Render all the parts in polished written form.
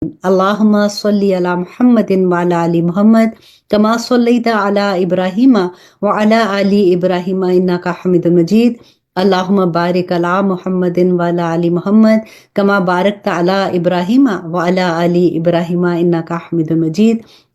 Allahumma salli ala Muhammadin wa ala ali Muhammad kama sallaita ala Ibrahim wa ala ali Ibrahim innaka Hamidum Majid. Allahumma barik ala Muhammadin wa ala ali Muhammad kama barakta ala Ibrahim wa ala ali Ibrahim innaka Hamidum Majid.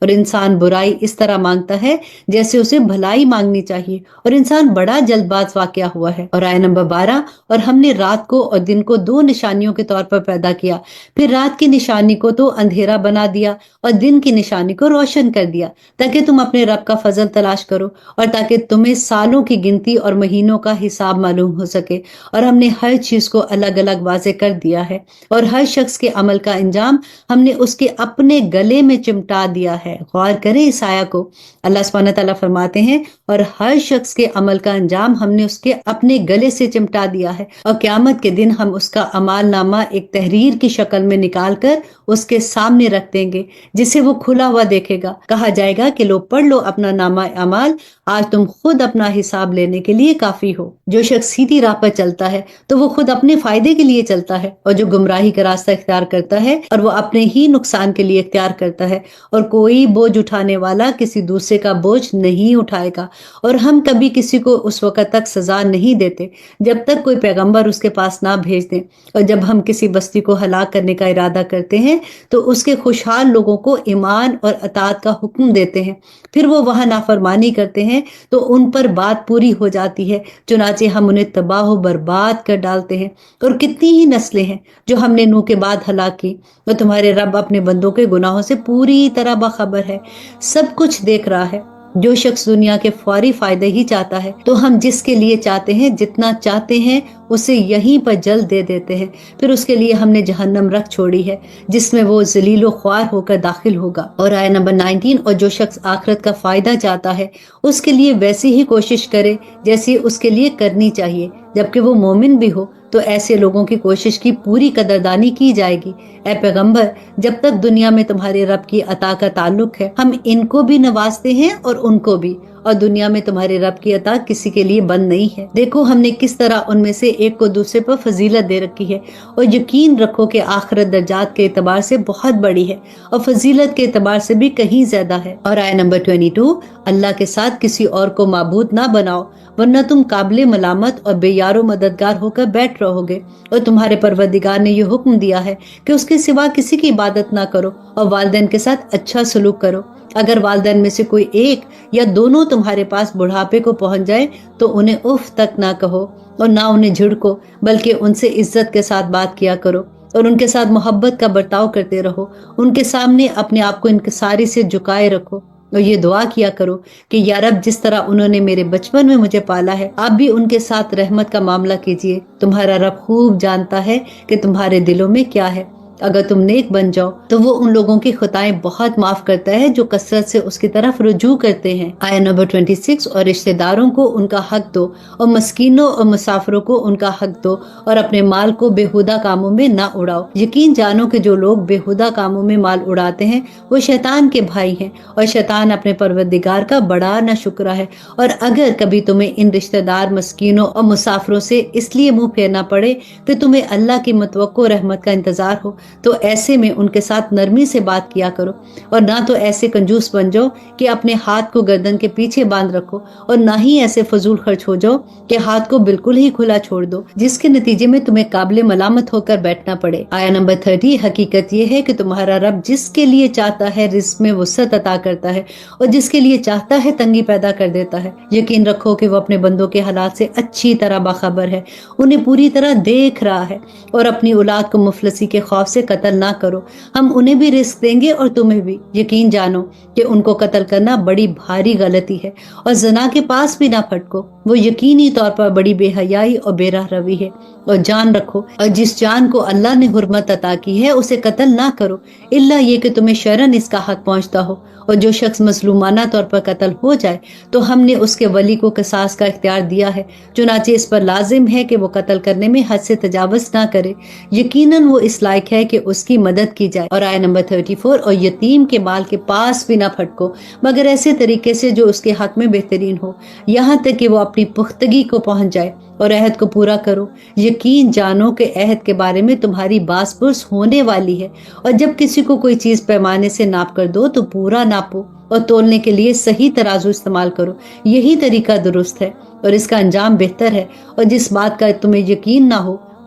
اور انسان برائی اس طرح مانگتا ہے جیسے اسے بھلائی مانگنی چاہیے، اور انسان بڑا جلد باز واقع ہوا ہے۔ اور آیت نمبر 12، اور ہم نے رات کو اور دن کو دو نشانیوں کے طور پر پیدا کیا، پھر رات کی نشانی کو تو اندھیرا بنا دیا اور دن کی نشانی کو روشن کر دیا، تاکہ تم اپنے رب کا فضل تلاش کرو اور تاکہ تمہیں سالوں کی گنتی اور مہینوں کا حساب معلوم ہو سکے۔ اور ہم نے ہر چیز کو الگ الگ واضح کر دیا ہے، اور ہر شخص کے عمل کا انجام ہم نے اس کے اپنے گلے میں چمٹا دیا ہے۔ غور کریں اس آیا کو، اللہ سبحانہ تعالیٰ فرماتے ہیں اور ہر شخص کے عمل کا انجام ہم نے اس کے اپنے گلے سے چمٹا دیا ہے، اور قیامت کے دن ہم اس کا اعمال نامہ ایک تحریر کی شکل میں نکال کر اس کے سامنے رکھ دیں گے، جسے وہ کھلا ہوا دیکھے گا۔ کہا جائے گا کہ لو پڑھ لو اپنا نامہ اعمال، آج تم خود اپنا حساب لینے کے لیے کافی ہو۔ جو شخص سیدھی راہ پر چلتا ہے تو وہ خود اپنے فائدے کے لیے چلتا ہے، اور جو گمراہی کا راستہ اختیار کرتا ہے اور وہ اپنے ہی نقصان کے لیے اختیار کرتا ہے، اور کوئی بوجھ اٹھانے والا کسی دوسرے کا بوجھ نہیں اٹھائے گا۔ اور ہم کبھی کسی کو اس وقت تک سزا نہیں دیتے جب تک کوئی پیغمبر اس کے پاس نہ بھیج دیں، اور جب ہم کسی بستی کو ہلاک کرنے کا ارادہ کرتے ہیں تو اس کے خوشحال لوگوں کو ایمان اور اطاعت کا حکم دیتے ہیں، پھر وہ وہاں نافرمانی کرتے ہیں تو ان پر بات پوری ہو جاتی ہے، چنانچہ ہم انہیں تباہ و برباد کر ڈالتے ہیں۔ اور کتنی ہی نسلیں ہیں جو ہم نے نوح کے بعد ہلاک کی، اور تمہارے رب اپنے بندوں کے گناہوں سے پوری طرح باخبر ہے، سب کچھ دیکھ رہا ہے۔ جو شخص دنیا کے فوری فائدے ہی چاہتا ہے تو ہم جس کے لیے چاہتے ہیں جتنا چاہتے ہیں اسے یہیں پر جلد دے دیتے ہیں، پھر اس کے لیے ہم نے جہنم رکھ چھوڑی ہے جس میں وہ ذلیل و خوار ہو کر داخل ہوگا۔ اور آیت نمبر 19، اور جو شخص آخرت کا فائدہ چاہتا ہے اس کے لیے ویسی ہی کوشش کرے جیسی اس کے لیے کرنی چاہیے، جبکہ وہ مومن بھی ہو، تو ایسے لوگوں کی کوشش کی پوری قدردانی کی جائے گی۔ اے پیغمبر، جب تک دنیا میں تمہارے رب کی عطا کا تعلق ہے، ہم ان کو بھی نوازتے ہیں اور ان کو بھی، اور دنیا میں تمہارے رب کی عطا کسی کے لیے بند نہیں ہے۔ دیکھو ہم نے کس طرح ان میں سے ایک کو دوسرے پر فضیلت دے رکھی ہے، اور یقین رکھو کہ آخرت درجات کے اعتبار سے بہت بڑی ہے اور فضیلت کے اعتبار سے بھی کہیں زیادہ ہے۔ اور آیت نمبر 22، اللہ کے ساتھ کسی اور کو معبود نہ بناؤ ورنہ تم قابل ملامت اور بے یار و مددگار ہو کر بیٹھ رہو گے، اور تمہارے پروردگار نے یہ حکم دیا ہے کہ اس کے سوا کسی کی عبادت نہ کرو، اور والدین کے ساتھ اچھا سلوک کرو۔ اگر والدین میں سے کوئی ایک یا دونوں تمہارے پاس بڑھاپے کو پہنچ جائے تو انہیں اف تک نہ کہو اور نہ انہیں جھڑکو، بلکہ ان سے عزت کے ساتھ بات کیا کرو اور ان کے ساتھ محبت کا برتاؤ کرتے رہو۔ ان کے سامنے اپنے آپ کو انکساری سے جھکائے رکھو اور یہ دعا کیا کرو کہ یا رب، جس طرح انہوں نے میرے بچپن میں مجھے پالا ہے، آپ بھی ان کے ساتھ رحمت کا معاملہ کیجئے۔ تمہارا رب خوب جانتا ہے کہ تمہارے دلوں میں کیا ہے۔ اگر تم نیک بن جاؤ تو وہ ان لوگوں کی خطائیں بہت معاف کرتا ہے جو کثرت سے اس کی طرف رجوع کرتے ہیں۔ آیت نمبر 26، اور رشتہ داروں کو ان کا حق دو اور مسکینوں اور مسافروں کو ان کا حق دو، اور اپنے مال کو بےہودہ کاموں میں نہ اڑاؤ۔ یقین جانو کہ جو لوگ بےہودہ کاموں میں مال اڑاتے ہیں وہ شیطان کے بھائی ہیں، اور شیطان اپنے پروردگار کا بڑا ناشکرا ہے۔ اور اگر کبھی تمہیں ان رشتہ دار، مسکینوں اور مسافروں سے اس لیے منہ پھیرنا پڑے کہ تمہیں اللہ کی متوقع رحمت کا انتظار ہو، تو ایسے میں ان کے ساتھ نرمی سے بات کیا کرو، اور نہ تو ایسے کنجوس بن جاؤ کہ اپنے ہاتھ کو گردن کے پیچھے باندھ رکھو، اور نہ ہی ایسے فضول خرچ ہو جاؤ کہ ہاتھ کو بالکل ہی کھلا چھوڑ دو، جس کے نتیجے میں تمہیں قابل ملامت ہو کر بیٹھنا پڑے۔ آیت نمبر 30، حقیقت یہ ہے کہ تمہارا رب جس کے لیے چاہتا ہے رزق میں وسعت عطا کرتا ہے، اور جس کے لیے چاہتا ہے تنگی پیدا کر دیتا ہے۔ یقین رکھو کہ وہ اپنے بندوں کے حالات سے اچھی طرح باخبر ہے، انہیں پوری طرح دیکھ رہا ہے۔ اور اپنی اولاد کو مفلسی کے خوف سے قتل نہ کرو، ہم انہیں بھی رزق دیں گے اور تمہیں بھی۔ یقین جانو کہ ان کو قتل کرنا بڑی بھاری غلطی ہے، اور زنا کے پاس بھی نہ پھٹکو، وہ یقینی طور پر بڑی بے حیائی اور بے راہ روی ہے۔ اور جان رکھو، اور جس جان کو اللہ نے حرمت عطا کی ہے اسے قتل نہ کرو، الا یہ کہ تمہیں شرعاً اس کا حق پہنچتا ہو۔ اور جو شخص مظلومانہ طور پر قتل ہو جائے تو ہم نے اس کے ولی کو قصاص کا اختیار دیا ہے، چنانچہ اس پر لازم ہے کہ وہ قتل کرنے میں حد سے تجاوز نہ کرے، یقیناً وہ اس لائق ہے کہ اس کی مدد کی جائے۔ اور آیت نمبر 34، اور یتیم کے مال کے پاس بھی نہ پھٹکو مگر ایسے طریقے سے جو اس کے حق میں بہترین ہو، یہاں تک کہ وہ اپنی پختگی کو پہنچ جائے، اور عہد کو پورا کرو۔ یقین جانو کہ عہد کے بارے میں تمہاری باز پرس ہونے والی ہے، اور جب کسی کو کوئی چیز پیمانے سے ناپ کر دو تو پورا ناپو، اور تولنے کے لیے صحیح ترازو استعمال کرو، یہی طریقہ درست ہے اور اس کا انجام بہتر ہے۔ اور جس بات کا تمہیں یقین نہ ہو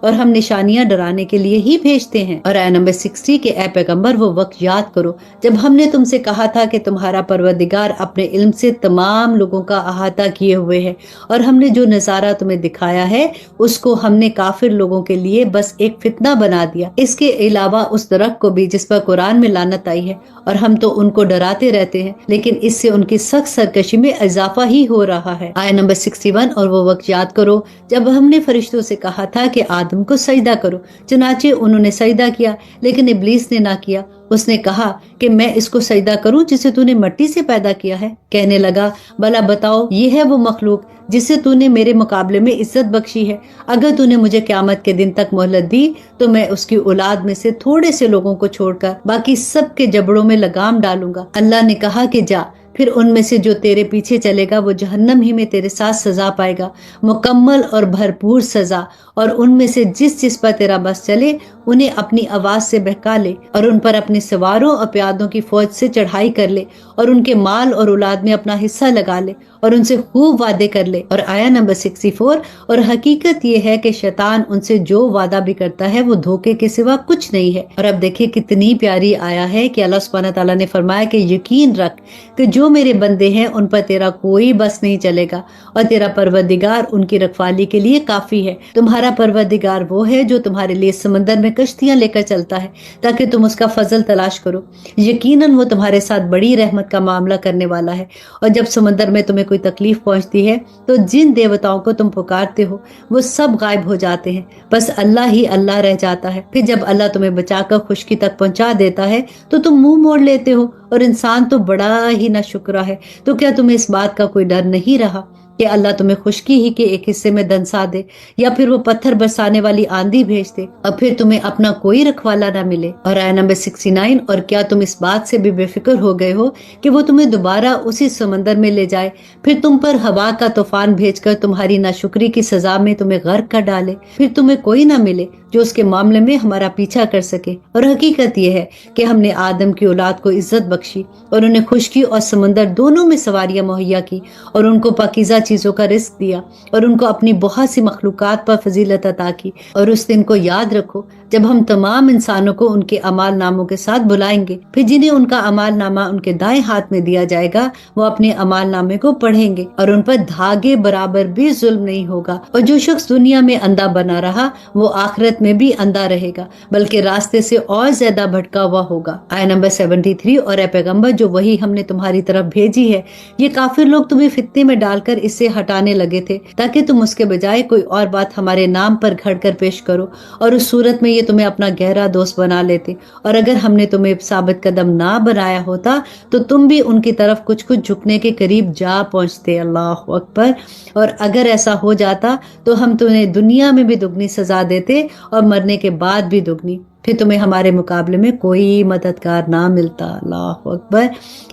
اور ہم نشانیاں ڈرانے کے لیے ہی بھیجتے ہیں۔ اور آیت نمبر 60 کہ اے پیغمبر وہ وقت یاد کرو جب ہم نے تم سے کہا تھا کہ تمہارا پروردگار اپنے علم سے تمام لوگوں کا احاطہ کیے ہوئے ہے، اور ہم نے جو نظارہ تمہیں دکھایا ہے اس کو ہم نے کافر لوگوں کے لیے بس ایک فتنہ بنا دیا، اس کے علاوہ اس درخت کو بھی جس پر قرآن میں لعنت آئی ہے، اور ہم تو ان کو ڈراتے رہتے ہیں لیکن اس سے ان کی سخت سرکشی میں اضافہ ہی ہو رہا ہے۔ آیت نمبر 61 اور وہ وقت یاد کرو جب ہم نے فرشتوں سے کہا تھا کہ آدم کو سجدہ کرو، چنانچہ انہوں نے سجدہ کیا لیکن ابلیس نے نہ کیا۔ اس نے کہا کہ میں اس کو سجدہ کروں جسے تو نے مٹی سے پیدا کیا ہے۔ کہنے لگا بھلا بتاؤ یہ ہے وہ مخلوق جسے تو نے میرے مقابلے میں عزت بخشی ہے، اگر تو نے مجھے قیامت کے دن تک مہلت دی تو میں اس کی اولاد میں سے تھوڑے سے لوگوں کو چھوڑ کر باقی سب کے جبڑوں میں لگام ڈالوں گا۔ اللہ نے کہا کہ جا، پھر ان میں سے جو تیرے پیچھے چلے گا وہ جہنم ہی میں تیرے ساتھ سزا پائے گا، مکمل اور بھرپور سزا، اور ان میں سے جس پر تیرا بس چلے انہیں اپنی آواز سے بہکا لے، اور ان پر اپنے سواروں اور پیادوں کی فوج سے چڑھائی کر لے، اور ان کے مال اور اولاد میں اپنا حصہ لگا لے، اور ان سے خوب وعدے کر لے۔ اور آیا نمبر 64 اور حقیقت یہ ہے کہ شیطان ان سے جو وعدہ بھی کرتا ہے وہ دھوکے کے سوا کچھ نہیں ہے۔ اور اب دیکھیں کتنی پیاری آیا ہے کہ اللہ سبحانہ تعالیٰ نے فرمایا کہ یقین رکھ کہ جو میرے بندے ہیں ان پر تیرا کوئی بس نہیں چلے گا، اور تیرا پروردگار ان کی رکھوالی کے لیے کافی ہے۔ تمہارا پروردگار وہ ہے جو تمہارے لیے سمندر میں کشتیاں لے کر چلتا ہے تاکہ تم اس کا فضل تلاش کرو، یقیناً وہ تمہارے ساتھ بڑی رحمت کا معاملہ کرنے والا ہے۔ اور جب سمندر میں تمہیں کوئی تکلیف پہنچتی ہے تو جن دیوتاؤں کو تم پکارتے ہو وہ سب غائب ہو جاتے ہیں، بس اللہ ہی اللہ رہ جاتا ہے۔ پھر جب اللہ تمہیں بچا کر خشکی تک پہنچا دیتا ہے تو تم منہ موڑ لیتے ہو، اور انسان تو بڑا ہی ناشکرا ہے۔ تو کیا تمہیں اس بات کا کوئی ڈر نہیں رہا کہ اللہ تمہیں خشکی ہی کے ایک حصے میں دنسا دے، یا پھر وہ پتھر برسانے والی آندھی بھیج دے اور پھر تمہیں اپنا کوئی رکھوالا نہ ملے؟ اور آیت نمبر 69 اور کیا تم اس بات سے بھی بے فکر ہو گئے ہو کہ وہ تمہیں دوبارہ اسی سمندر میں لے جائے، پھر تم پر ہوا کا طوفان بھیج کر تمہاری ناشکری کی سزا میں تمہیں غرق کر ڈالے، پھر تمہیں کوئی نہ ملے جو اس کے معاملے میں ہمارا پیچھا کر سکے؟ اور حقیقت یہ ہے کہ ہم نے آدم کی اولاد کو عزت بخشی اور انہیں خشکی اور سمندر دونوں میں سواریاں مہیا کی، اور ان کو پاکیزہ چیزوں کا رزق دیا، اور ان کو اپنی بہت سی مخلوقات پر فضیلت عطا کی۔ اور اس دن کو یاد رکھو جب ہم تمام انسانوں کو ان کے اعمال ناموں کے ساتھ بلائیں گے، پھر جنہیں ان کا اعمال نامہ ان کے دائیں ہاتھ میں دیا جائے گا وہ اپنے اعمال نامے کو پڑھیں گے، اور ان پر دھاگے برابر بھی ظلم نہیں ہوگا۔ اور جو شخص دنیا میں اندھا بنا رہا وہ آخرت میں بھی اندھا رہے گا، بلکہ راستے سے اور زیادہ بھٹکا ہوا ہوگا۔ آیت نمبر 73 اور اے پیغمبر جو وحی ہم نے تمہاری طرف بھیجی ہے یہ کافر لوگ تمہیں فتنے میں ڈال کر اس سے ہٹانے لگے تھے تاکہ تم اس کے بجائے کوئی اور بات ہمارے نام پر گھڑ کر پیش کرو، اور اس صورت میں یہ تمہیں اپنا گہرا دوست بنا لیتے، اور اگر ہم نے تمہیں ثابت قدم نہ بنایا ہوتا تو تم بھی ان کی طرف کچھ جھکنے کے قریب جا پہنچتے۔ اللہ اکبر۔ اور اگر ایسا ہو جاتا تو ہم تمہیں دنیا میں بھی دگنی سزا دیتے اور مرنے کے بعد بھی دگنی، پھر تمہیں ہمارے مقابلے میں کوئی مددگار نہ ملتا۔ اللہ اکبر۔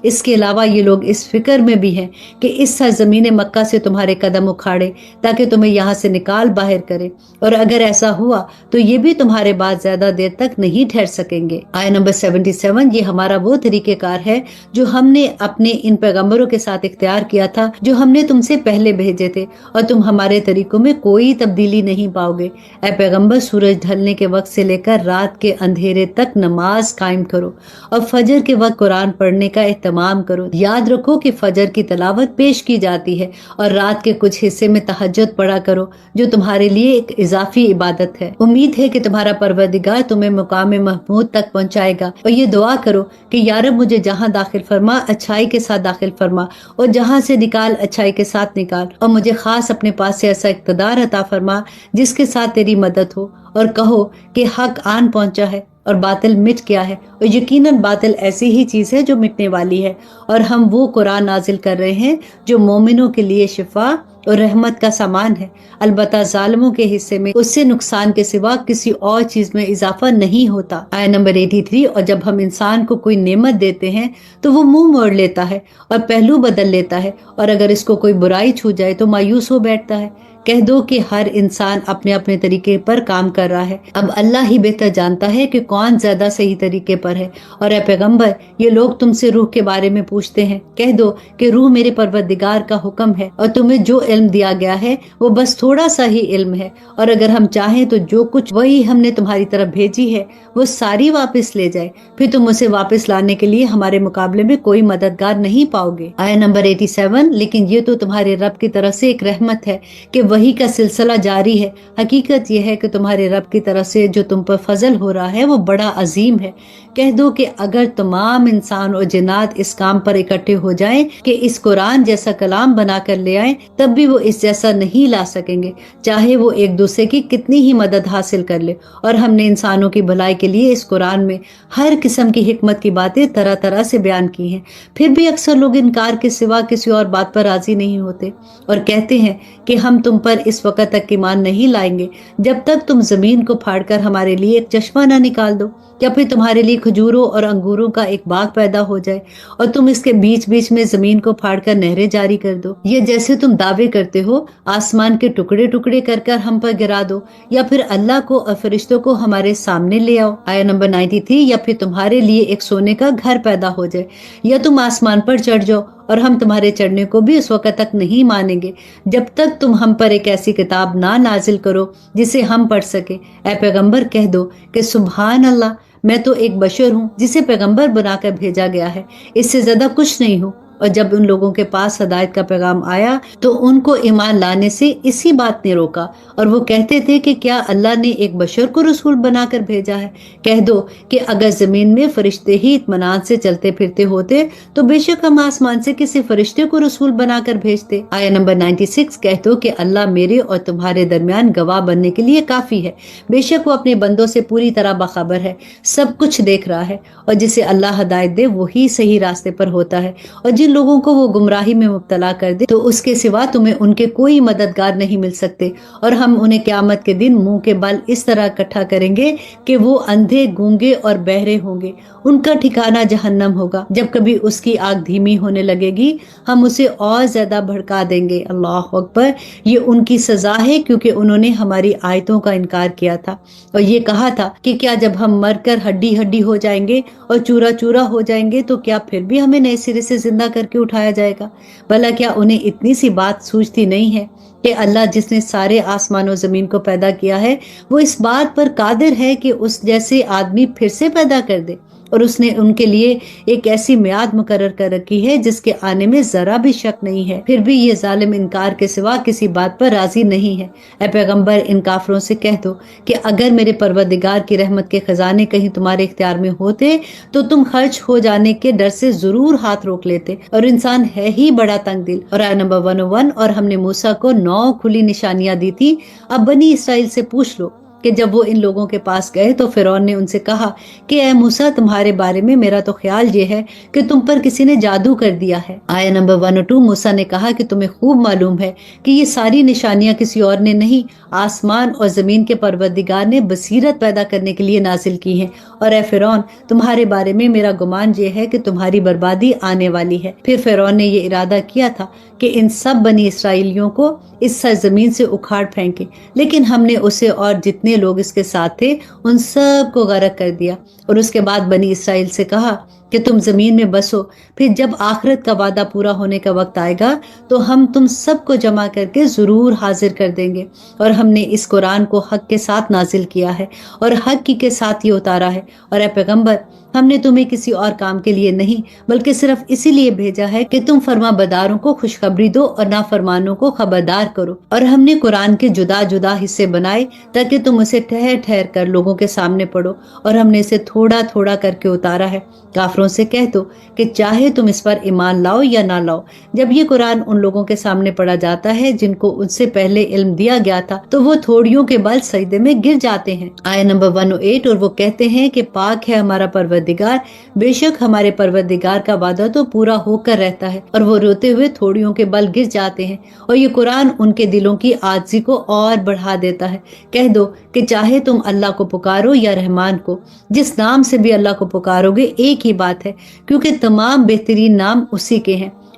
اس کے علاوہ یہ لوگ اس فکر میں بھی ہیں کہ اس سرزمین مکہ سے تمہارے قدم اکھاڑے تاکہ تمہیں یہاں سے نکال باہر کرے، اور اگر ایسا ہوا تو یہ بھی تمہارے بعد زیادہ دیر تک نہیں ٹھہر سکیں گے۔ آیت نمبر 77 یہ ہمارا وہ طریقہ کار ہے جو ہم نے اپنے ان پیغمبروں کے ساتھ اختیار کیا تھا جو ہم نے تم سے پہلے بھیجے تھے، اور تم ہمارے طریقوں میں کوئی تبدیلی نہیں پاؤ گے۔ اے پیغمبر سورج ڈھلنے کے وقت سے لے کر رات کے اندھیرے تک نماز قائم کرو، اور فجر کے وقت قرآن پڑھنے کا اہتمام کرو۔ یاد رکھو کہ فجر کی تلاوت پیش کی جاتی ہے، اور رات کے کچھ حصے میں تہجد پڑھا کرو جو تمہارے لیے ایک اضافی عبادت ہے۔ امید ہے کہ تمہارا پروردگار تمہیں مقام محمود تک پہنچائے گا، اور یہ دعا کرو کہ یا رب مجھے جہاں داخل فرما اچھائی کے ساتھ داخل فرما، اور جہاں سے نکال اچھائی کے ساتھ نکال، اور مجھے خاص اپنے پاس سے ایسا اقتدار عطا فرما جس کے ساتھ تیری مدد ہو، اور کہو کہ حق آن پہنچا ہے اور باطل مٹ گیا ہے، اور یقیناً باطل ایسی ہی چیز ہے جو مٹنے والی ہے، اور ہم وہ قرآن نازل کر رہے ہیں جو مومنوں کے لیے شفا اور رحمت کا سامان ہے، البتہ ظالموں کے حصے میں اس سے نقصان کے سوا کسی اور چیز میں اضافہ نہیں ہوتا۔ آیت نمبر 83 اور جب ہم انسان کو کوئی نعمت دیتے ہیں تو وہ منہ موڑ لیتا ہے اور پہلو بدل لیتا ہے، اور اگر اس کو کوئی برائی چھو جائے تو مایوس ہو بیٹھتا ہے۔ کہہ دو کہ ہر انسان اپنے اپنے طریقے پر کام کر رہا ہے، اب اللہ ہی بہتر جانتا ہے کہ کون زیادہ صحیح طریقے پر ہے۔ اور اے پیغمبر، یہ لوگ تم سے روح کے بارے میں پوچھتے ہیں، کہہ دو کہ روح میرے پروردگار کا حکم ہے، اور تمہیں جو علم دیا گیا ہے وہ بس تھوڑا سا ہی علم ہے، اور اگر ہم چاہیں تو جو کچھ وہی ہم نے تمہاری طرف بھیجی ہے وہ ساری واپس لے جائے، پھر تم اسے واپس لانے کے لیے ہمارے مقابلے میں کوئی مددگار نہیں پاؤ گے۔ آیت نمبر 87، لیکن یہ تو تمہارے رب کی طرف سے ایک رحمت ہے کہ وحی کا سلسلہ جاری ہے، حقیقت یہ ہے کہ تمہارے رب کی طرف سے جو تم پر فضل ہو رہا ہے وہ بڑا عظیم ہے۔ کہہ دو کہ اگر تمام انسان اور جنات اس کام پر اکٹھے ہو جائیں کہ اس قرآن جیسا کلام بنا کر لے آئیں، تب بھی وہ اس جیسا نہیں لا سکیں گے، چاہے وہ ایک دوسرے کی کتنی ہی مدد حاصل کر لے۔ اور ہم نے انسانوں کی بھلائی کے لیے اس قرآن میں ہر قسم کی حکمت کی باتیں طرح طرح سے بیان کی ہیں، پھر بھی اکثر لوگ انکار کے سوا کسی اور بات پر راضی نہیں ہوتے اور کہتے ہیں کہ ہم تم پر اس وقت تک ایمان نہیں لائیں گے جب تک تم زمین کو پھاڑ کر ہمارے لیے ایک چشمہ نہ نکال دو، یا پھر تمہارے لیے کھجوروں اور انگوروں کا ایک باغ پیدا ہو جائے اور تم اس کے بیچ بیچ میں زمین کو پھاڑ کر نہریں جاری کر دو، یا جیسے تم دعوے کرتے ہو آسمان کے ٹکڑے ٹکڑے کر کر ہم پر گرا دو، یا پھر اللہ کو اور فرشتوں کو ہمارے سامنے لے آؤ۔ آیت نمبر 93، یا پھر تمہارے لیے ایک سونے کا گھر پیدا ہو جائے، یا تم آسمان پر چڑھ جاؤ اور ہم تمہارے چڑھنے کو بھی اس وقت تک نہیں مانیں گے جب تک تم ہم پر ایک ایسی کتاب نہ نازل کرو جسے ہم پڑھ سکے۔ اے پیغمبر، کہہ دو کہ سبحان اللہ، میں تو ایک بشر ہوں جسے پیغمبر بنا کر بھیجا گیا ہے، اس سے زیادہ کچھ نہیں ہوں۔ اور جب ان لوگوں کے پاس ہدایت کا پیغام آیا تو ان کو ایمان لانے سے اسی بات نے روکا، اور وہ کہتے تھے کہ کیا اللہ نے ایک بشر کو رسول بنا کر بھیجا ہے؟ کہہ دو کہ اگر زمین میں فرشتے ہی اطمینان سے چلتے پھرتے ہوتے تو بے شک ہم آسمان سے کسی فرشتے کو رسول بنا کر بھیجتے۔ آیت نمبر 96، کہہ دو کہ اللہ میرے اور تمہارے درمیان گواہ بننے کے لیے کافی ہے، بے شک وہ اپنے بندوں سے پوری طرح باخبر ہے، سب کچھ دیکھ رہا ہے، اور جسے اللہ ہدایت دے وہی صحیح راستے پر ہوتا ہے، اور جن لوگوں کو وہ گمراہی میں مبتلا کر دے تو اس کے سوا تمہیں ان کے کوئی مددگار نہیں مل سکتے، اور ہم انہیں قیامت کے دن منہ کے بل اس طرح اکٹھا کریں گے کہ وہ اندھے، گونگے اور بہرے ہوں گے، ان کا ٹھکانہ جہنم ہوگا، جب کبھی اس کی آگ دھیمی ہونے لگے گی ہم اسے اور زیادہ بھڑکا دیں گے۔ اللہ اکبر، یہ ان کی سزا ہے کیونکہ انہوں نے ہماری آیتوں کا انکار کیا تھا اور یہ کہا تھا کہ کیا جب ہم مر کر ہڈی ہڈی ہو جائیں گے اور چورا چورا ہو جائیں گے تو کیا پھر بھی ہمیں نئے سرے سے زندہ کر کے اٹھایا جائے گا؟ بھلا کیا انہیں اتنی سی بات سوچتی نہیں ہے کہ اللہ جس نے سارے آسمان و زمین کو پیدا کیا ہے وہ اس بات پر قادر ہے کہ اس جیسے آدمی پھر سے پیدا کر دے، اور اس نے ان کے لیے ایک ایسی میعاد مقرر کر رکھی ہے جس کے آنے میں ذرا بھی شک نہیں ہے، پھر بھی یہ ظالم انکار کے سوا کسی بات پر راضی نہیں ہے۔ اے پیغمبر، ان کافروں سے کہہ دو کہ اگر میرے پروردگار کی رحمت کے خزانے کہیں تمہارے اختیار میں ہوتے تو تم خرچ ہو جانے کے ڈر سے ضرور ہاتھ روک لیتے، اور انسان ہے ہی بڑا تنگ دل۔ اور آیت نمبر 101، اور ہم نے موسیٰ کو 9 کھلی نشانیاں دی تھی، اب بنی اسرائیل سے پوچھ لو کہ جب وہ ان لوگوں کے پاس گئے تو فرعون نے ان سے کہا کہ اے موسیٰ، تمہارے بارے میں میرا تو خیال یہ ہے کہ تم پر کسی نے جادو کر دیا ہے۔ آیت نمبر 102، موسیٰ نے کہا کہ تمہیں خوب معلوم ہے کہ یہ ساری نشانیاں کسی اور نے نہیں، آسمان اور زمین کے پروردگار نے بصیرت پیدا کرنے کے لیے نازل کی ہیں، اور اے فرعون، تمہارے بارے میں میرا گمان یہ ہے کہ تمہاری بربادی آنے والی ہے۔ پھر فرعون نے یہ ارادہ کیا تھا کہ ان سب بنی اسرائیلیوں کو اس سرزمین سے اکھاڑ پھینکے، لیکن ہم نے اسے اور جتنے لوگ اس کے ساتھ تھے ان سب کو غرق کر دیا، اور اس کے بعد بنی اسرائیل سے کہا کہ تم زمین میں بسو، پھر جب آخرت کا وعدہ پورا ہونے کا وقت آئے گا تو ہم تم سب کو جمع کر کے ضرور حاضر کر دیں گے، اور ہم نے اس قرآن کو حق کے ساتھ نازل کیا ہے اور حق کی کے ساتھ یہ اتارا ہے، اور اے پیغمبر، ہم نے تمہیں کسی اور کام کے لیے نہیں بلکہ صرف اسی لیے بھیجا ہے کہ تم فرما بداروں کو خوشخبری دو اور نافرمانوں کو خبردار کرو، اور ہم نے قرآن کے جدا جدا حصے بنائے تاکہ تم اسے ٹھہر ٹھہر کر لوگوں کے سامنے پڑھو، اور ہم نے اسے تھوڑا تھوڑا کر کے اتارا ہے۔ کافروں سے کہہ دو کہ چاہے تم اس پر ایمان لاؤ یا نہ لاؤ، جب یہ قرآن ان لوگوں کے سامنے پڑھا جاتا ہے جن کو ان سے پہلے علم دیا گیا تھا تو وہ تھوڑیوں کے بل سجدے میں گر جاتے ہیں۔ آیت نمبر 108، اور وہ کہتے ہیں کہ پاک ہے ہمارا پروردگار، بے شک ہمارے پروردگار کا وعدہ تو پورا ہو کر رہتا ہے، اور وہ روتے ہوئے تھوڑیوں کے بل گر جاتے ہیں، اور یہ قرآن ان کے دلوں کی عاجزی کو اور بڑھا دیتا ہے۔ کہہ دو کہ چاہے تم اللہ کو پکارو یا رحمان کو، جس نام سے بھی اللہ کو پکارو گے ایک ہی بات ہے، کیونکہ تمام بہترین نام اسی کے ہیں،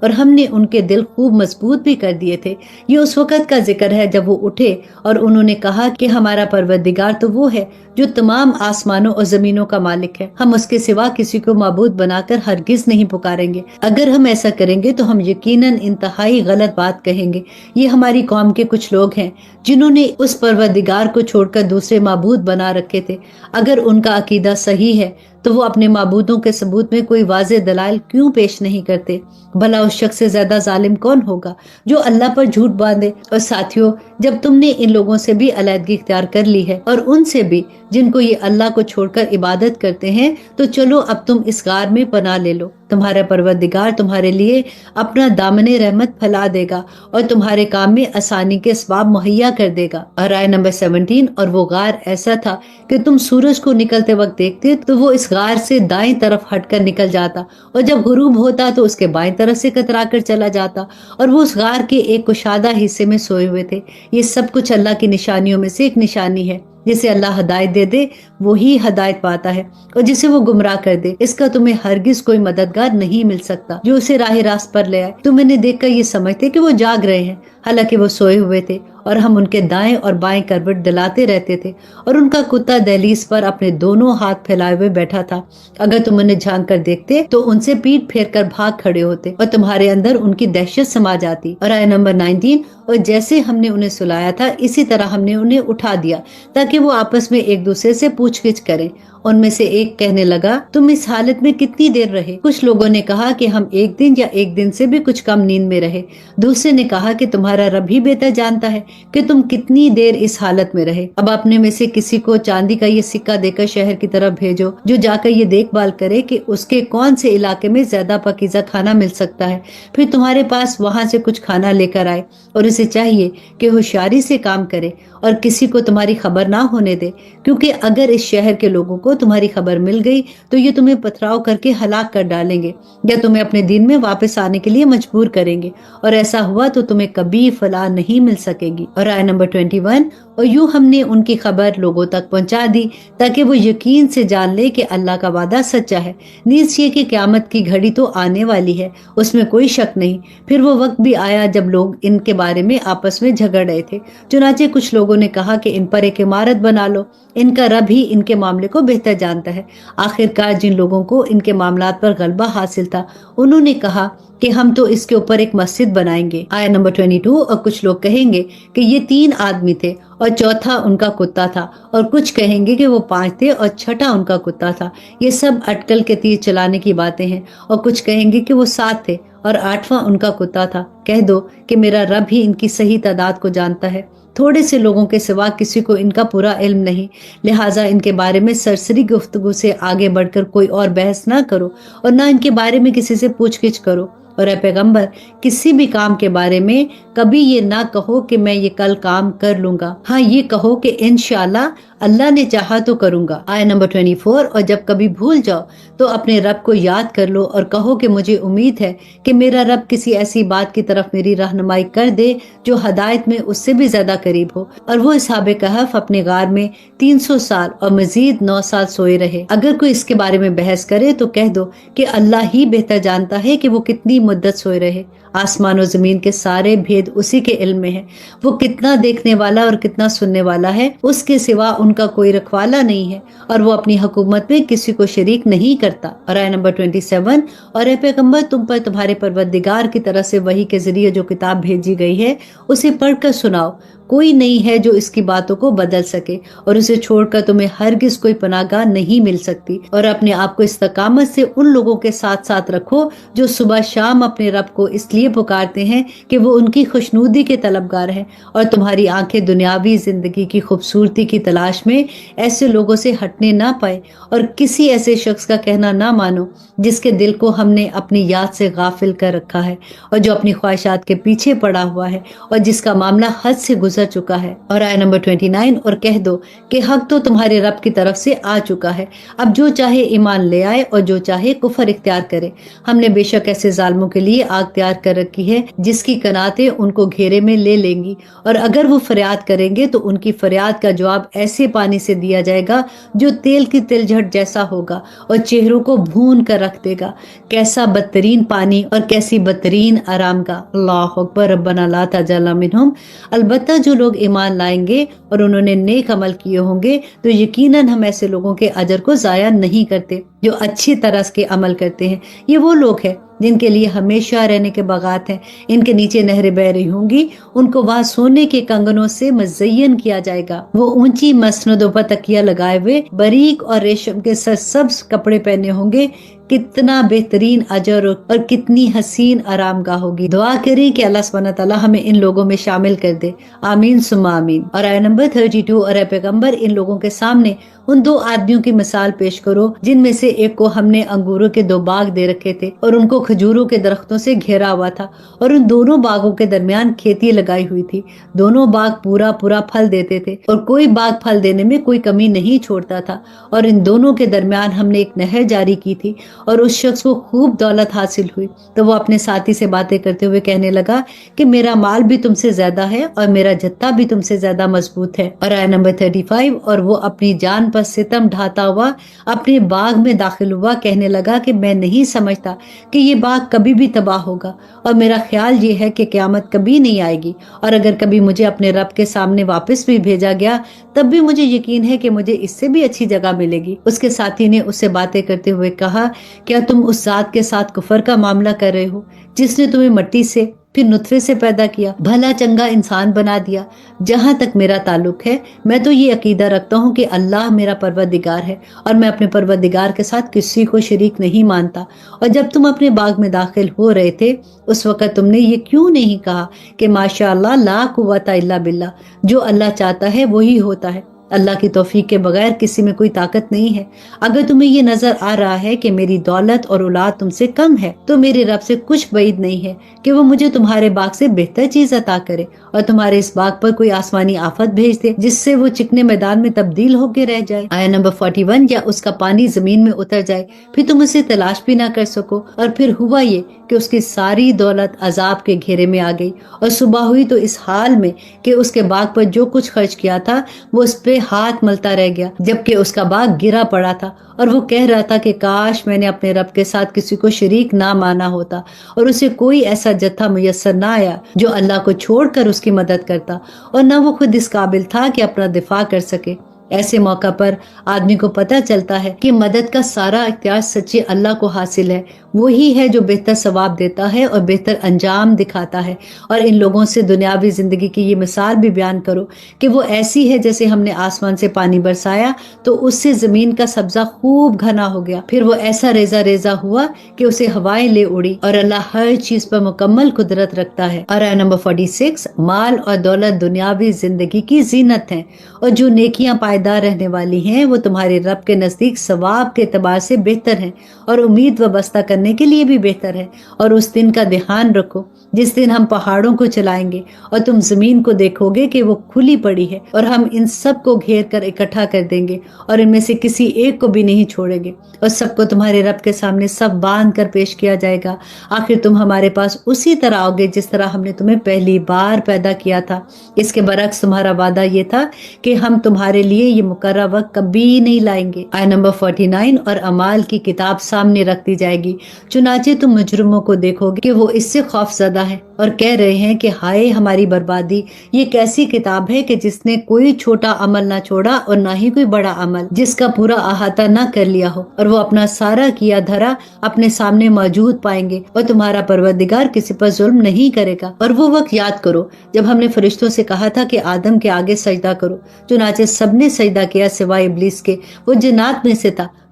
اور ہم نے ان کے دل خوب مضبوط بھی کر دیے تھے۔ یہ اس وقت کا ذکر ہے جب وہ اٹھے اور انہوں نے کہا کہ ہمارا پروردگار تو وہ ہے جو تمام آسمانوں اور زمینوں کا مالک ہے، ہم اس کے سوا کسی کو معبود بنا کر ہرگز نہیں پکاریں گے۔ اگر ہم ایسا کریں گے تو ہم یقیناً انتہائی غلط بات کہیں گے۔ یہ ہماری قوم کے کچھ لوگ ہیں جنہوں نے اس پروردگار کو چھوڑ کر دوسرے معبود بنا رکھے تھے۔ اگر ان کا عقیدہ صحیح ہے تو وہ اپنے معبودوں کے ثبوت میں کوئی واضح دلائل کیوں پیش نہیں کرتے؟ بھلا اس شخص سے زیادہ ظالم کون ہوگا جو اللہ پر جھوٹ باندھے؟ اور ساتھیوں، جب تم نے ان لوگوں سے بھی علیحدگی اختیار کر لی ہے اور ان سے بھی جن کو یہ اللہ کو چھوڑ کر عبادت کرتے ہیں، تو چلو اب تم اس غار میں پناہ لے لو۔ تمہارا پروردگار تمہارے لیے اپنا دامن رحمت پھیلا دے گا اور تمہارے کام میں آسانی کے اسباب مہیا کر دے گا۔ اور آیت نمبر 17، اور وہ غار ایسا تھا کہ تم سورج کو نکلتے وقت دیکھتے تو وہ اس غار سے دائیں طرف ہٹ کر نکل جاتا، اور جب غروب ہوتا تو اس کے بائیں طرف سے کترا کر چلا جاتا، اور وہ اس غار کے ایک کشادہ حصے میں سوئے ہوئے تھے۔ یہ سب کچھ اللہ کی نشانیوں میں سے ایک نشانی ہے۔ جسے اللہ ہدایت دے دے وہی ہدایت پاتا ہے، اور جسے وہ گمراہ کر دے اس کا تمہیں ہرگز کوئی مددگار نہیں مل سکتا جو اسے راہ راست پر لے آئے۔ تم انہیں دیکھ کر یہ سمجھتے کہ وہ جاگ رہے ہیں، حالانکہ وہ سوئے ہوئے تھے، اور ہم ان کے دائیں اور بائیں کروٹ دلاتے رہتے تھے، اور ان کا کتا دہلیز پر اپنے دونوں ہاتھ پھیلائے ہوئے بیٹھا تھا۔ اگر تم انہیں جھانک کر دیکھتے تو ان سے پیٹ پھیر کر بھاگ کھڑے ہوتے، اور تمہارے اندر ان کی دہشت سما جاتی۔ اور آیت نمبر 19، اور جیسے ہم نے انہیں سلایا تھا اسی طرح ہم نے انہیں اٹھا دیا تاکہ وہ آپس میں ایک دوسرے سے پوچھ گچھ کریں۔ ان میں سے ایک کہنے لگا، تم اس حالت میں کتنی دیر رہے؟ کچھ لوگوں نے کہا کہ ہم ایک دن یا ایک دن سے بھی کچھ کم نیند میں رہے۔ دوسرے نے کہا کہ تمہارا رب ہی بہتر جانتا ہے کہ تم کتنی دیر اس حالت میں رہے۔ اب اپنے میں سے کسی کو چاندی کا یہ سکہ دے کر شہر کی طرف بھیجو، جو جا کر یہ دیکھ بھال کرے کہ اس کے کون سے علاقے میں زیادہ پاکیزہ کھانا مل سکتا ہے، پھر تمہارے پاس وہاں سے کچھ کھانا لے کر آئے، اور اسے چاہیے کہ ہوشیاری سے کام کرے اور کسی کو تمہاری خبر نہ ہونے دے، کیونکہ اگر اس شہر کے لوگوں کو تمہاری خبر مل گئی تو یہ تمہیں پتھراؤ کر کے ہلاک کر ڈالیں گے یا تمہیں اپنے دین میں واپس آنے کے لیے مجبور کریں گے، اور ایسا ہوا تو تمہیں کبھی فلاح نہیں مل سکے گی۔ اور آیت نمبر 21، اور یوں ہم نے ان کی خبر لوگوں تک پہنچا دی تاکہ وہ یقین سے جان لے کہ اللہ کا وعدہ سچا ہے، نیز یہ کہ قیامت کی گھڑی تو آنے والی ہے، اس میں کوئی شک نہیں۔ پھر وہ وقت بھی آیا جب لوگ ان کے بارے میں آپس میں جھگڑ رہے تھے، چنانچہ کچھ لوگوں نے کہا کہ ان پر ایک عمارت بنا لو، ان کا رب ہی ان کے معاملے کو بہتر جانتا ہے۔ آخر کار جن لوگوں کو ان کے معاملات پر غلبہ حاصل تھا انہوں نے کہا کہ ہم تو اس کے اوپر ایک مسجد بنائیں گے۔ آیت نمبر 22، اور کچھ لوگ کہیں گے کہ یہ 3 آدمی تھے اور چوتھا ان کا کتا تھا، اور کچھ کہیں گے کہ وہ 5 تھے اور چھٹا ان کا کتا تھا۔ یہ سب اٹکل کے تیر چلانے کی باتیں ہیں۔ اور کچھ کہیں گے کہ وہ 7 تھے اور 8واں ان کا کتا تھا۔ کہہ دو کہ میرا رب ہی ان کی صحیح تعداد کو جانتا ہے، تھوڑے سے لوگوں کے سوا کسی کو ان کا پورا علم نہیں، لہٰذا ان کے بارے میں سرسری گفتگو سے آگے بڑھ کر کوئی اور بحث نہ کرو اور نہ ان کے بارے میں کسی سے پوچھ گچھ کرو۔ اور اے پیغمبر، کسی بھی کام کے بارے میں کبھی یہ نہ کہو کہ میں یہ کل کام کر لوں گا، ہاں یہ کہو کہ انشاءاللہ اللہ نے چاہا تو کروں گا۔ آیت نمبر 24، اور جب کبھی بھول جاؤ تو اپنے رب کو یاد کر لو اور کہو کہ مجھے امید ہے کہ میرا رب کسی ایسی بات کی طرف میری رہنمائی کر دے جو ہدایت میں اس سے بھی زیادہ قریب ہو۔ اور وہ اصحاب کہف اپنے غار میں 300 سال اور مزید 9 سال سوئے رہے۔ اگر کوئی اس کے بارے میں بحث کرے تو کہہ دو کہ اللہ ہی بہتر جانتا ہے کہ وہ کتنی مدت سوئے رہے۔ آسمان و زمین کے سارے بھید اسی کے علم میں ہے، وہ کتنا دیکھنے والا اور کتنا سننے والا ہے، اس کے سوا ان کا کوئی رکھوالا نہیں ہے، اور وہ اپنی حکومت میں کسی کو شریک نہیں کرتا۔ اور آیت نمبر 27، اور اے پیغمبر تم پر تمہارے پروردگار کی طرف سے وحی کے ذریعے جو کتاب بھیجی گئی ہے اسے پڑھ کر سناؤ، کوئی نہیں ہے جو اس کی باتوں کو بدل سکے، اور اسے چھوڑ کر تمہیں ہرگز کوئی پناہ گاہ نہیں مل سکتی۔ اور اپنے آپ کو استقامت سے ان لوگوں کے ساتھ ساتھ رکھو جو صبح شام اپنے رب کو اس لیے پکارتے ہیں کہ وہ ان کی خوشنودی کے طلبگار ہیں، اور تمہاری آنکھیں دنیاوی زندگی کی خوبصورتی کی تلاش میں ایسے لوگوں سے ہٹنے نہ پائے، اور کسی ایسے شخص کا کہنا نہ مانو جس کے دل کو ہم نے اپنی یاد سے غافل کر رکھا ہے، اور جو اپنی خواہشات کے پیچھے پڑا ہوا ہے، اور جس کا معاملہ حد سے گزر گزر چکا ہے۔ اور آیت نمبر 29 اور کہہ دو کہ حق تو تمہارے رب کی طرف سے آ چکا ہے، اب جو چاہے ایمان لے آئے اور جو چاہے کفر اختیار کرے۔ ہم نے بے شک ایسے ظالموں کے لیے آگ تیار کر رکھی ہے جس کی قناتیں ان کو گھیرے میں لے لیں گی، اور اگر وہ فریاد کریں گے تو ان کی فریاد کا جواب ایسے پانی سے دیا جائے گا جو تیل کی تل جھٹ جیسا ہوگا اور چہروں کو بھون کر رکھ دے گا۔ کیسا بدترین پانی اور کیسی بدترین آرام کا۔ اللہ اکبر، ربنا لا تجعلنا منہم۔ البتہ جو لوگ ایمان لائیں گے اور انہوں نے نیک عمل کیے ہوں گے تو یقیناً ہم ایسے لوگوں کے اجر کو ضائع نہیں کرتے جو اچھی طرح کے عمل کرتے ہیں۔ یہ وہ لوگ ہیں جن کے لیے ہمیشہ رہنے کے باغات ہیں، ان کے نیچے نہریں بہ رہی ہوں گی، ان کو وہاں سونے کے کنگنوں سے مزین کیا جائے گا۔ وہ اونچی مسندوں پر تکیہ لگائے ہوئے باریک اور ریشم کے سرسبز کپڑے پہنے ہوں گے۔ کتنا بہترین اجر اور کتنی حسین آرام گاہ ہوگی۔ دعا کریں کہ اللہ سبحانہ تعالیٰ ہمیں ان لوگوں میں شامل کر دے، آمین ثم آمین۔ اور آیت نمبر 32، اور اے پیغمبر ان لوگوں کے سامنے ان دو آدمیوں کی مثال پیش کرو جن میں سے ایک کو ہم نے انگوروں کے 2 باغ دے رکھے تھے اور ان کو کھجوروں کے درختوں سے گھیرا ہوا تھا، اور ان دونوں باغوں کے درمیان کھیتی لگائی ہوئی تھی۔ دونوں باغ پورا پھل دیتے تھے اور کوئی باغ پھل دینے میں کوئی کمی نہیں چھوڑتا تھا، اور ان دونوں کے درمیان ہم نے ایک نہر جاری کی تھی، اور اس شخص کو خوب دولت حاصل ہوئی تو وہ اپنے ساتھی سے باتیں کرتے ہوئے کہنے لگا کہ میرا مال بھی تم سے زیادہ ہے اور میرا جتھا بھی تم سے زیادہ مضبوط ہے۔ اور آیت نمبر 35، اور وہ اپنی جان پر ستم ڈھاتا ہوا اپنے باغ میں داخل ہوا، کہنے لگا کہ میں نہیں سمجھتا کہ یہ باغ کبھی بھی تباہ ہوگا، اور میرا خیال یہ ہے کہ قیامت کبھی نہیں آئے گی، اور اگر کبھی مجھے اپنے رب کے سامنے واپس بھی بھیجا گیا تب بھی مجھے یقین ہے کہ مجھے اس سے بھی اچھی جگہ ملے گی۔ اس کے ساتھی نے اس سے باتیں کرتے ہوئے کہا، کیا تم اس ذات کے ساتھ کفر کا معاملہ کر رہے ہو جس نے تمہیں مٹی سے پھر نطفے سے پیدا کیا، بھلا چنگا انسان بنا دیا؟ جہاں تک میرا تعلق ہے میں تو یہ عقیدہ رکھتا ہوں کہ اللہ میرا پروردگار ہے اور میں اپنے پروردگار کے ساتھ کسی کو شریک نہیں مانتا۔ اور جب تم اپنے باغ میں داخل ہو رہے تھے اس وقت تم نے یہ کیوں نہیں کہا کہ ماشاء اللہ لا قوت الا باللہ، جو اللہ چاہتا ہے وہی ہوتا ہے، اللہ کی توفیق کے بغیر کسی میں کوئی طاقت نہیں ہے۔ اگر تمہیں یہ نظر آ رہا ہے کہ میری دولت اور اولاد تم سے کم ہے تو میرے رب سے کچھ بعید نہیں ہے کہ وہ مجھے تمہارے باغ سے بہتر چیز عطا کرے اور تمہارے اس باغ پر کوئی آسمانی آفت بھیج دے جس سے وہ چکنے میدان میں تبدیل ہو کے رہ جائے۔ آیت نمبر 41، یا اس کا پانی زمین میں اتر جائے پھر تم اسے تلاش بھی نہ کر سکو، اور پھر ہوا یہ کہ اس کی ساری دولت عذاب کے گھیرے میں آ گئی، اور صبح ہوئی تو اس حال میں کہ اس کے باغ پر جو کچھ خرچ کیا تھا وہ اس پہ ہاتھ ملتا رہ گیا، جبکہ اس کا باغ گرا پڑا تھا، اور وہ کہہ رہا تھا کہ کاش میں نے اپنے رب کے ساتھ کسی کو شریک نہ مانا ہوتا، اور اسے کوئی ایسا جتھا میسر نہ آیا جو اللہ کو چھوڑ کر اس کی مدد کرتا، اور نہ وہ خود اس قابل تھا کہ اپنا دفاع کر سکے۔ ایسے موقع پر آدمی کو پتہ چلتا ہے کہ مدد کا سارا اختیار سچے اللہ کو حاصل ہے، وہی ہے جو بہتر ثواب دیتا ہے اور بہتر انجام دکھاتا ہے۔ اور ان لوگوں سے دنیاوی زندگی کی یہ مثال بھی بیان کرو کہ وہ ایسی ہے جیسے ہم نے آسمان سے پانی برسایا تو اس سے زمین کا سبزہ خوب گھنا ہو گیا، پھر وہ ایسا ریزہ ریزہ ہوا کہ اسے ہوائیں لے اڑی، اور اللہ ہر چیز پر مکمل قدرت رکھتا ہے۔ اور آیت نمبر 46، مال اور دولت دنیاوی زندگی کی زینت ہیں، اور جو نیکیاں پائیدار رہنے والی ہیں وہ تمہارے رب کے نزدیک ثواب کے اعتبار سے بہتر ہیں اور امید وابستہ کرنے کے لیے بھی بہتر ہے۔ اور اس دن کا دھیان رکھو جس دن ہم پہاڑوں کو چلائیں گے اور تم زمین کو دیکھو گے کہ وہ کھلی پڑی ہے، اور ہم ان سب کو گھیر کر اکٹھا کر دیں گے اور ان میں سے کسی ایک کو بھی نہیں چھوڑیں گے، اور سب کو تمہارے رب کے سامنے سب باندھ کر پیش کیا جائے گا۔ آخر تم ہمارے پاس اسی طرح آؤ گے جس طرح ہم نے تمہیں پہلی بار پیدا کیا تھا۔ اس کے برعکس تمہارا وعدہ یہ تھا کہ ہم تمہارے لیے یہ مقررہ وقت کبھی نہیں لائیں گے۔ آیت نمبر 49، اور اعمال کی کتاب سامنے رکھ دی جائے گی، چنانچہ تم مجرموں کو دیکھو گے کہ وہ اس سے خوف زدہ ہیں اور کہہ رہے ہیں کہ ہائے ہماری بربادی، یہ کیسی کتاب ہے کہ جس نے کوئی چھوٹا عمل نہ چھوڑا اور نہ ہی کوئی بڑا عمل جس کا پورا احاطہ نہ کر لیا ہو، اور وہ اپنا سارا کیا دھرا اپنے سامنے موجود پائیں گے، اور تمہارا پروردگار کسی پر ظلم نہیں کرے گا۔ اور وہ وقت یاد کرو جب ہم نے فرشتوں سے کہا تھا کہ آدم کے آگے سجدہ کرو، چنانچہ سب نے سجدہ کیا سوائے ابلیس کے، وہ جنات میں سے تھا